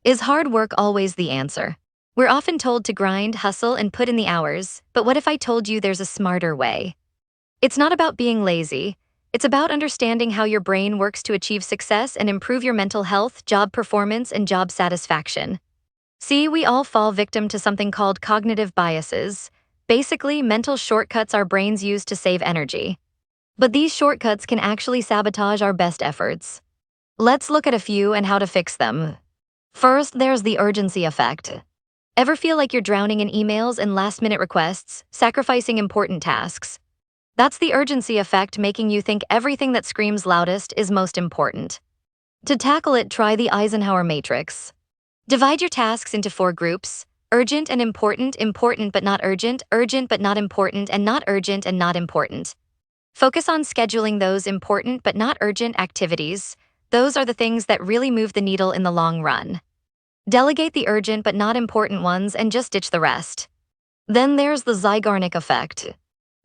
Is hard work always the answer? We're often told to grind, hustle, and put in the hours, but what if I told you there's a smarter way? It's not about being lazy. It's about understanding how your brain works to achieve success and improve your mental health, job performance, and job satisfaction. See, we all fall victim to something called cognitive biases. Basically, mental shortcuts our brains use to save energy. But these shortcuts can actually sabotage our best efforts. Let's look at a few and how to fix them. First, there's the urgency effect. Ever feel like you're drowning in emails and last-minute requests, sacrificing important tasks? That's the urgency effect making you think everything that screams loudest is most important. To tackle it, try the Eisenhower matrix. Divide your tasks into 4 groups: urgent and important, important but not urgent, urgent but not important, and not urgent and not important. Focus on scheduling those important but not urgent activities. Those are the things that really move the needle in the long run. Delegate the urgent but not important ones and just ditch the rest. Then there's the Zygarnik effect.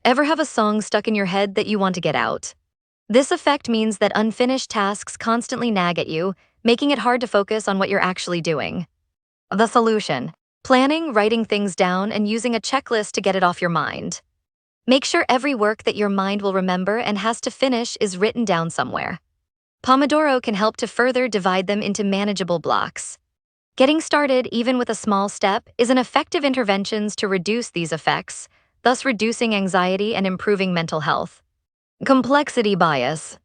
Ever have a song stuck in your head that you want to get out? This effect means that unfinished tasks constantly nag at you, making it hard to focus on what you're actually doing. The solution: planning, writing things down, and using a checklist to get it off your mind. Make sure every work that your mind will remember and has to finish is written down somewhere. Pomodoro can help to further divide them into manageable blocks. Getting started, even with a small step, is an effective intervention to reduce these effects, thus reducing anxiety and improving mental health. Complexity bias.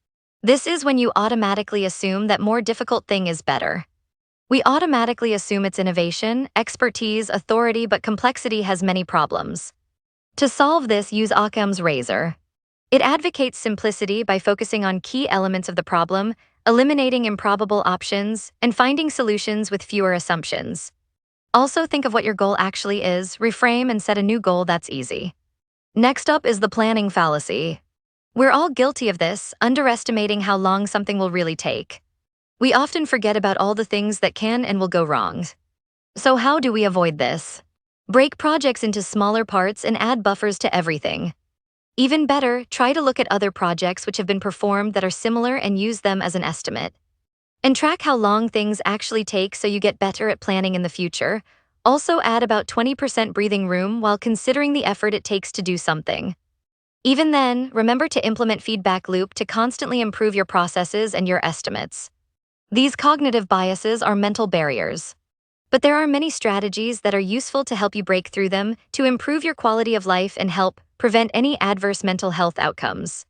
This is when you automatically assume that more difficult thing is better. We automatically assume it's innovation, expertise, authority, but complexity has many problems. To solve this, use Occam's razor. It advocates simplicity by focusing on key elements of the problem, eliminating improbable options, and finding solutions with fewer assumptions. Also, think of what your goal actually is, reframe, and set a new goal that's easy. Next up is the planning fallacy. We're all guilty of this, underestimating how long something will really take. We often forget about all the things that can and will go wrong. So how do we avoid this? Break projects into smaller parts and add buffers to everything. Even better, try to look at other projects which have been performed that are similar and use them as an estimate. And track how long things actually take so you get better at planning in the future. Also add about 20% breathing room while considering the effort it takes to do something. Even then, remember to implement feedback loop to constantly improve your processes and your estimates. These cognitive biases are mental barriers. But there are many strategies that are useful to help you break through them, to improve your quality of life and help prevent any adverse mental health outcomes.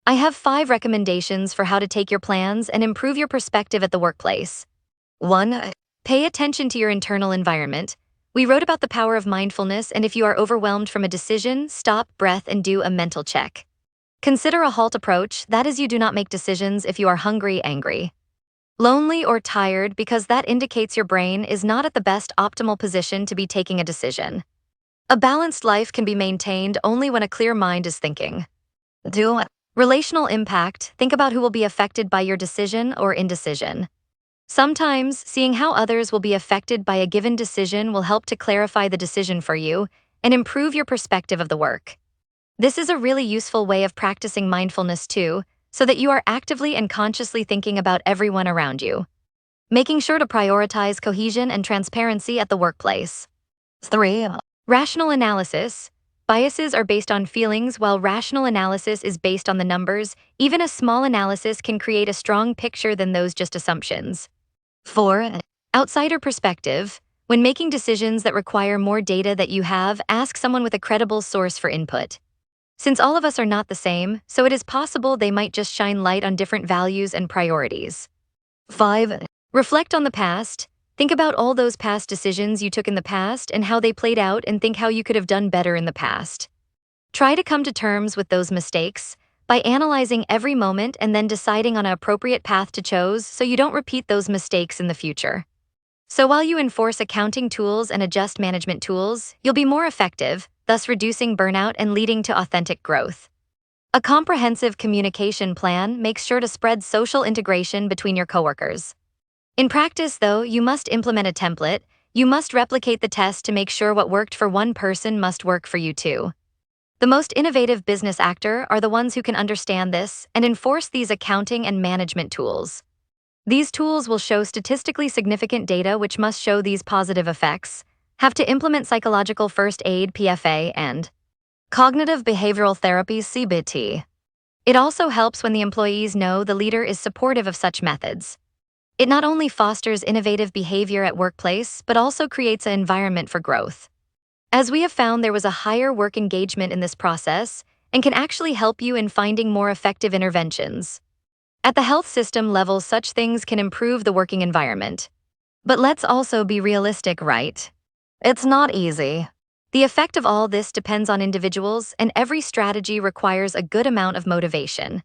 I have 5 recommendations for how to take your plans and improve your perspective at the workplace. 1. Pay attention to your internal environment. We wrote about the power of mindfulness, and if you are overwhelmed from a decision, stop, breath, and do a mental check. Consider a halt approach, that is, you do not make decisions if you are hungry, angry, lonely, or tired, because that indicates your brain is not at the best optimal position to be taking a decision. A balanced life can be maintained only when a clear mind is thinking. 2. Relational impact. Think about who will be affected by your decision or indecision. Sometimes, seeing how others will be affected by a given decision will help to clarify the decision for you and improve your perspective of the work. This is a really useful way of practicing mindfulness too, so that you are actively and consciously thinking about everyone around you. Making sure to prioritize cohesion and transparency at the workplace. 3. Rational analysis. Biases are based on feelings, while rational analysis is based on the numbers. Even a small analysis can create a strong picture than those just assumptions. 4. Outsider perspective. When making decisions that require more data that you have, ask someone with a credible source for input. Since all of us are not the same, so it is possible they might just shine light on different values and priorities. 5. Reflect on the past. Think about all those past decisions you took in the past and how they played out, and think how you could have done better in the past. Try to come to terms with those mistakes by analyzing every moment and then deciding on an appropriate path to choose so you don't repeat those mistakes in the future. So while you enforce accounting tools and adjust management tools, you'll be more effective, thus reducing burnout and leading to authentic growth. A comprehensive communication plan makes sure to spread social integration between your coworkers. In practice, though, you must implement a template. You must replicate the test to make sure what worked for one person must work for you too. The most innovative business actor are the ones who can understand this and enforce these accounting and management tools. These tools will show statistically significant data which must show these positive effects, have to implement psychological first aid PFA and cognitive behavioral therapy CBT. It also helps when the employees know the leader is supportive of such methods. It not only fosters innovative behavior at workplace, but also creates an environment for growth. As we have found, there was a higher work engagement in this process and can actually help you in finding more effective interventions. At the health system level, such things can improve the working environment. But let's also be realistic, right? It's not easy. The effect of all this depends on individuals, and every strategy requires a good amount of motivation.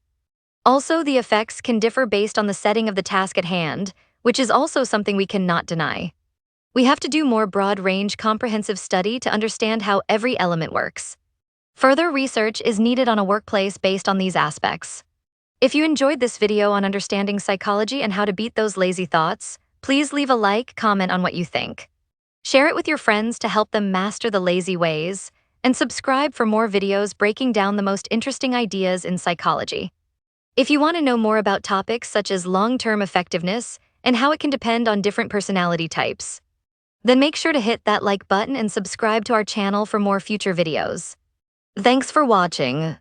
Also, the effects can differ based on the setting of the task at hand, which is also something we cannot deny. We have to do more broad-range, comprehensive study to understand how every element works. Further research is needed on a workplace based on these aspects. If you enjoyed this video on understanding psychology and how to beat those lazy thoughts, please leave a like, comment on what you think. Share it with your friends to help them master the lazy ways, and subscribe for more videos breaking down the most interesting ideas in psychology. If you want to know more about topics such as long-term effectiveness and how it can depend on different personality types, then make sure to hit that like button and subscribe to our channel for more future videos. Thanks for watching.